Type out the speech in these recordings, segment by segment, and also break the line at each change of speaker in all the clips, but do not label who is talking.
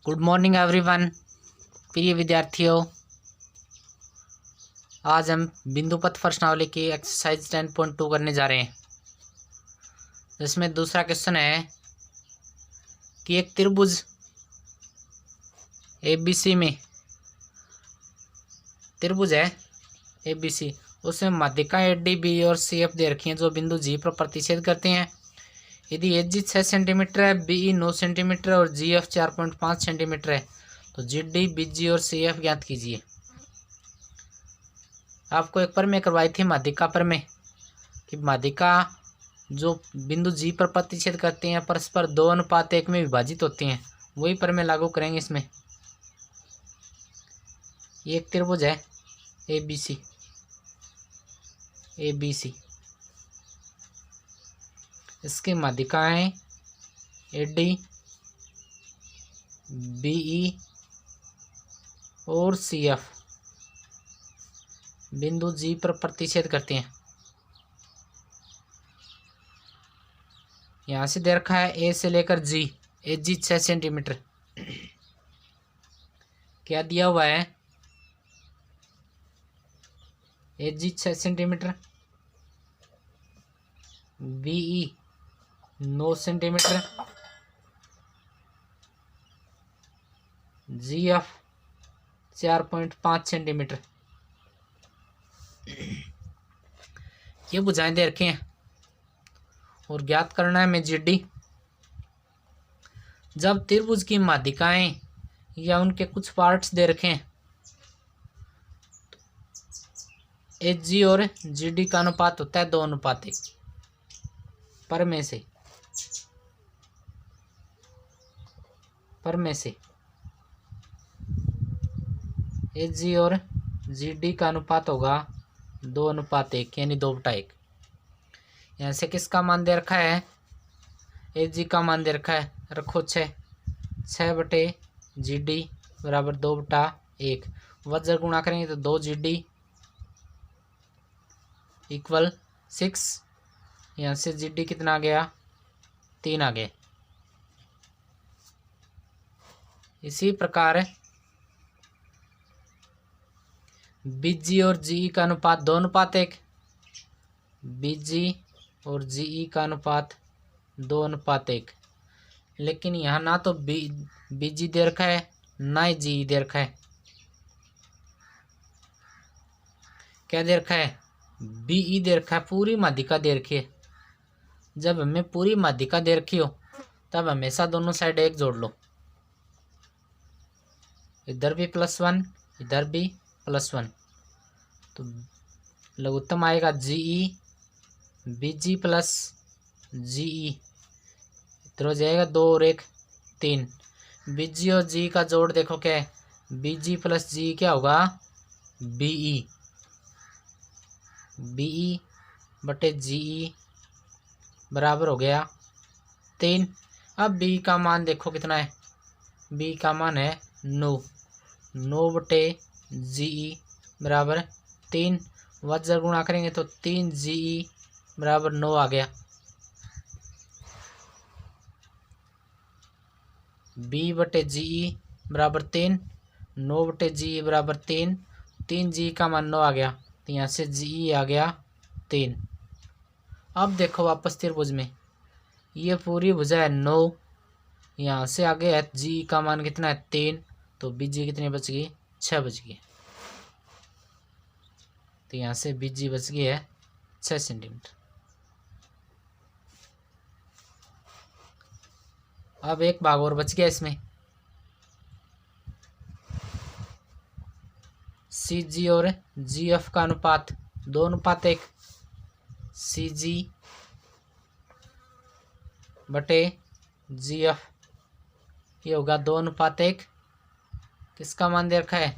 Good morning everyone. प्रिय विद्यार्थियों, आज हम बिंदु पथ प्रश्नावली की एक्सरसाइज 10.2 करने जा रहे हैं, जिसमें दूसरा क्वेश्चन है कि एक त्रिभुज ABC में त्रिभुज है ABC, उसमें माध्यिका ADB और CF दे रखी हैं जो बिंदु G पर प्रतिच्छेद करते हैं। यदि AG 6 सेंटीमीटर है, BE 9 सेंटीमीटर और GF 4.5 सेंटीमीटर है तो GD, BG और CF ज्ञात कीजिए। आपको एक प्रमेय करवाई थी माध्यिका प्रमेय कि माध्यिका जो बिंदु G पर प्रतिच्छेद करते हैं परस्पर 2:1 में विभाजित होते हैं, वही प्रमेय लागू करेंगे इसमें। ये एक त्रिभुज है ABC, इसकी माध्यिकाएं AD, BE और CF बिंदु G पर प्रतिच्छेद करते हैं। यहाँ से दे रखा है A से लेकर G, AG 6 सेंटीमीटर। क्या दिया हुआ है? AG 6 centimetre, BE 9 centimetre, GF 4.5 centimetre. ये भुजाएं दे रखे हैं और ज्ञात करना है हमें GD। जब त्रिभुज की माध्यिकाएं या उनके कुछ पार्ट्स दे रखे हैं, AG और GD का अनुपात होता है 2:1 पर में से AG और GD का अनुपात होगा 2:1 यानी 2/1। यहाँ से किसका मान दे रखा है? AG का मान दे रखा है, रखो 6/GD बराबर 2/1। वज्र गुणा करेंगे तो 2GD इक्वल 6। यहाँ से GD कितना आ गया? 3 आ गया। इसी प्रकार BG और GE का अनुपात 2:1, BG और GE का अनुपात 2:1। लेकिन यहाँ ना तो BG दे रखा है ना ही GE दे रखा है। क्या दे रखा है? BE दे रखा है, पूरी माध्यिका दे रखी है। जब हमें पूरी माध्यिका दे रखी हो तब हमेशा दोनों साइड 1 जोड़ लो, इधर भी +1 इधर भी +1, तो लघुत्तम आएगा GE BG प्लस GE, इधर हो जाएगा 2 और 1 3। BG और GE का जोड़ देखो क्या है? BG प्लस GE क्या होगा? BE बटे GE बराबर हो गया 3। अब B का मान देखो कितना है? B का मान है 9/GE बराबर 3। वज्र गुणा करेंगे तो 3GE बराबर 9 आ गया। B/GE बराबर 3, 9/GE बराबर 3, 3GE का मान 9 आ गया, तो यहाँ से GE आ गया 3। अब देखो वापस त्रिभुज में, ये पूरी भुजा है 9, यहाँ से आगे है GE का मान कितना है? 3, तो BG कितनी बच गई? 6 बच गई। तो यहाँ से BG बच गई है 6 सेंटीमीटर। अब एक भाग और बच गया इसमें, CG और GF का अनुपात 2:1, CG बटे GF ये होगा 2:1। किसका मान दे रखा है?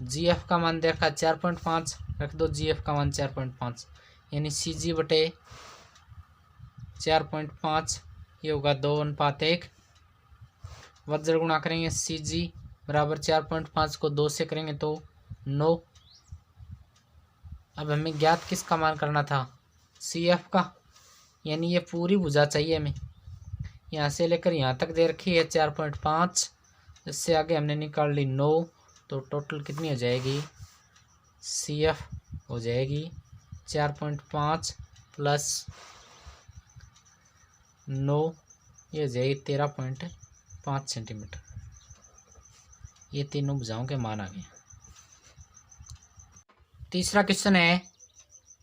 GF का मान दे रखा है 4.5, रख दो GF का मान 4.5, यानी CG बटे 4.5 ये होगा 2:1। वज्र गुणा करेंगे CG बराबर 4.5 को 2 से करेंगे तो 9। अब हमें ज्ञात किसका मान करना था? CF का, यानी ये पूरी भुजा चाहिए हमें। यहाँ से लेकर यहाँ तक दे रखी है 4.5, इससे आगे हमने निकाल ली 9, तो टोटल कितनी हो जाएगी, CF हो जाएगी 4.5 प्लस 9, ये हो जाएगी 13.5 सेंटीमीटर। ये तीनों भुजाओं के मान आ गए। तीसरा क्वेश्चन है,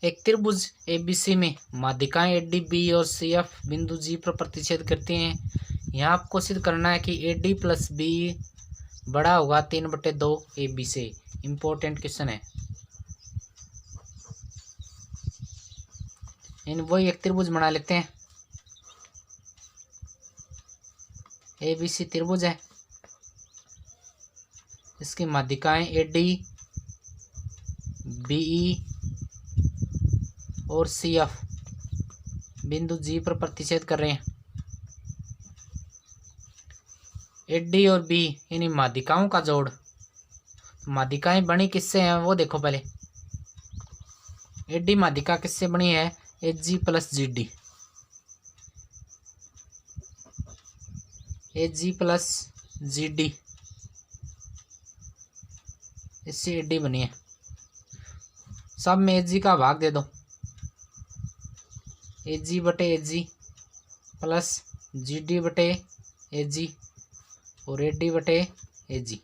एक त्रिभुज ABC में माध्यिकाएं AD, B और CF बिंदु G पर प्रतिच्छेद करती हैं। यहाँ आपको सिद्ध करना है कि AD प्लस B बड़ा होगा 3/2 AB से। इम्पोर्टेंट क्वेश्चन है। इन वही एक त्रिभुज बना लेते हैं। ABC त्रिभुज है, इसकी माध्यिकाएं AD, BE और CF बिंदु G पर प्रतिच्छेद कर रहे हैं। AD और B यानी माध्यिकाओं का जोड़। माध्यिकाएं बनी किससे हैं वो देखो पहले। AD माध्यिका किससे बनी है, AG plus GD। AG plus GD इससे AD बनी है। सब में AG का भाग दे दो, AG बटे AG प्लस GD बटे AG और AD बटे AG।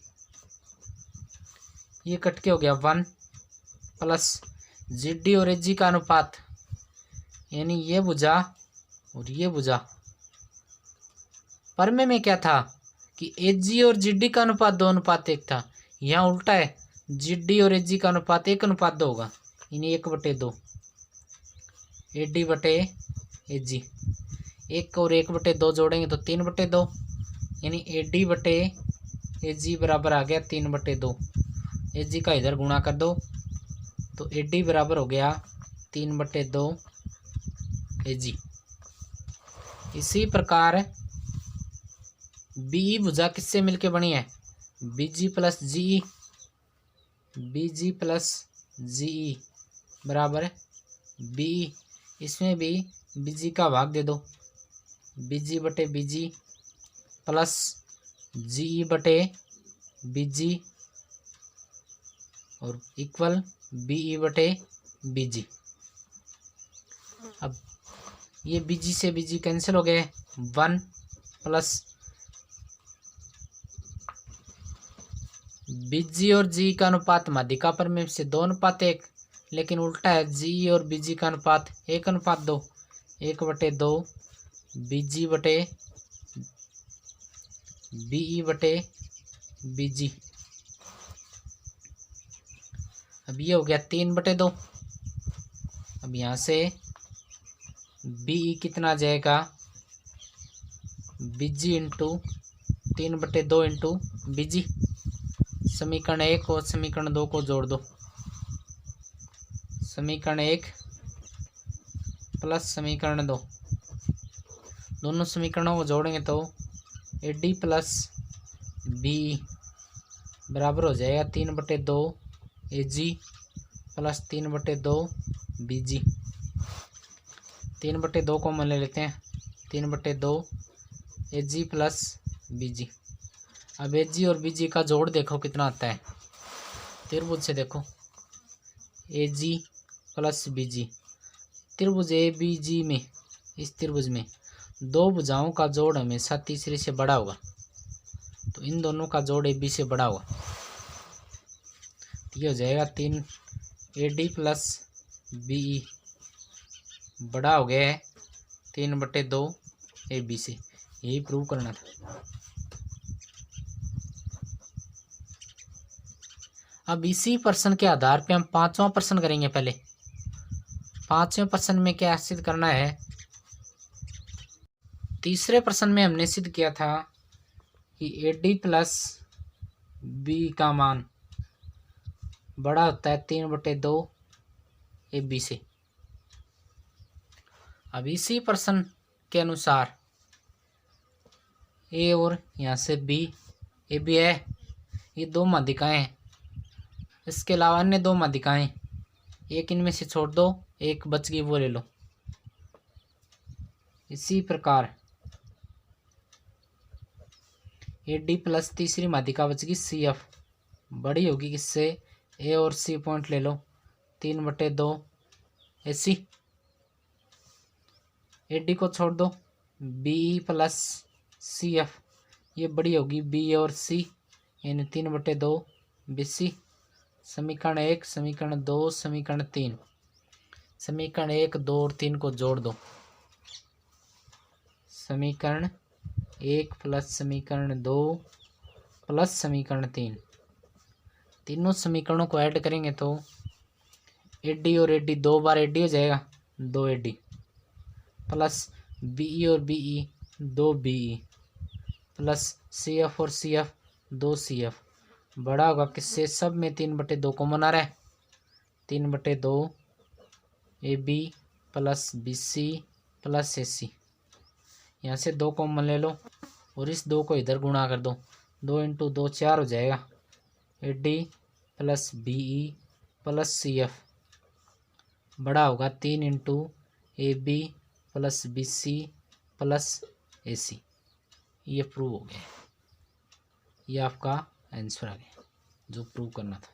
ये कट के हो गया 1 प्लस GD और AG का अनुपात, यानी ये भुजा और ये भुजा। परमे में क्या था कि AG और GD का अनुपात 2:1 था। यहाँ उल्टा है, GD और AG का अनुपात 1:2 होगा, यानी 1/2। AD बटे AG, 1 और 1/2 जोड़ेंगे तो 3/2, यानी AD बटे AG बराबर आ गया 3/2। AG का इधर गुणा कर दो तो AD बराबर हो गया 3/2 AG। इसी प्रकार BE भुजा किससे मिलके बनी है, BG plus GE। BG plus GE बराबर BE। इसमें भी BG का भाग दे दो, BG बटे BG प्लस GE बटे BG और इक्वल BE बटे BG। अब ये BG से BG कैंसिल हो गए, 1 प्लस BG और GE का अनुपात माध्यिका परमेय से 2:1, लेकिन उल्टा है, GE और BG का अनुपात 1:2। 1/2 BG बटे BE बटे BG। अब ये हो गया 3/2। अब यहाँ से BE कितना आ जाएगा, BG इंटू 3/2 इंटू BG। समीकरण 1 और समीकरण 2 को जोड़ दो। समीकरण 1 प्लस समीकरण 2, दोनों समीकरणों को जोड़ेंगे तो AD प्लस BE बराबर हो जाएगा 3/2 AG प्लस 3/2 BG। 3/2 को मान लेते हैं, 3/2 AG प्लस BG। अब AG और BG का जोड़ देखो कितना आता है, त्रिभुज से देखो, AG प्लस BG। त्रिभुज ABG में, इस त्रिभुज में दो भुजाओं का जोड़ हमेशा तीसरे से बड़ा होगा, तो इन दोनों का जोड़ AB से बड़ा होगा। तो ये हो जाएगा 3 AD प्लस BE बड़ा हो गया है 3/2 AB से। यही प्रूव करना था। अब इसी प्रश्न के आधार पे हम 5वां प्रश्न करेंगे। पहले 5वें प्रश्न में क्या सिद्ध करना है, तीसरे प्रश्न में हमने सिद्ध किया था कि AD प्लस B का मान बड़ा होता है 3/2 AB से। अब इसी प्रश्न के अनुसार A और यहाँ से B, AB है, ये दो माध्यिकाएं हैं। इसके अलावा अन्य दो माध्यिकाएं, एक इनमें से छोड़ दो, एक बच गई वो ले लो। इसी प्रकार ए डी प्लस तीसरी माध्यिका बचेगी सी एफ, बड़ी होगी किससे, ए और सी पॉइंट ले लो, 3/2 ए सी। ए डी को छोड़ दो, B E plus C F, ये बड़ी होगी बी और सी, यानी 3/2 बी सी। समीकरण 1, समीकरण 2, समीकरण 3, समीकरण 1, 2 और 3 को जोड़ दो। समीकरण 1 प्लस समीकरण 2 प्लस समीकरण 3, तीनों समीकरणों को ऐड करेंगे तो ए डी और A D 2 bar A D हो जाएगा, 2 A D plus B E और B E 2 B E plus C F और सी एफ 2 सी एफ, बड़ा होगा किससे, सब में 3/2 कॉमन आ रहा है, 3/2 A B plus B C plus A C. यहाँ से 2 कॉमन ले लो और इस 2 को इधर गुणा कर दो, 2 × 2 4 हो जाएगा, A D plus B E plus C F बड़ा होगा 3 × A B plus B C plus A C. ये प्रूव हो गया, ये आपका आंसर आ गया जो प्रूव करना था।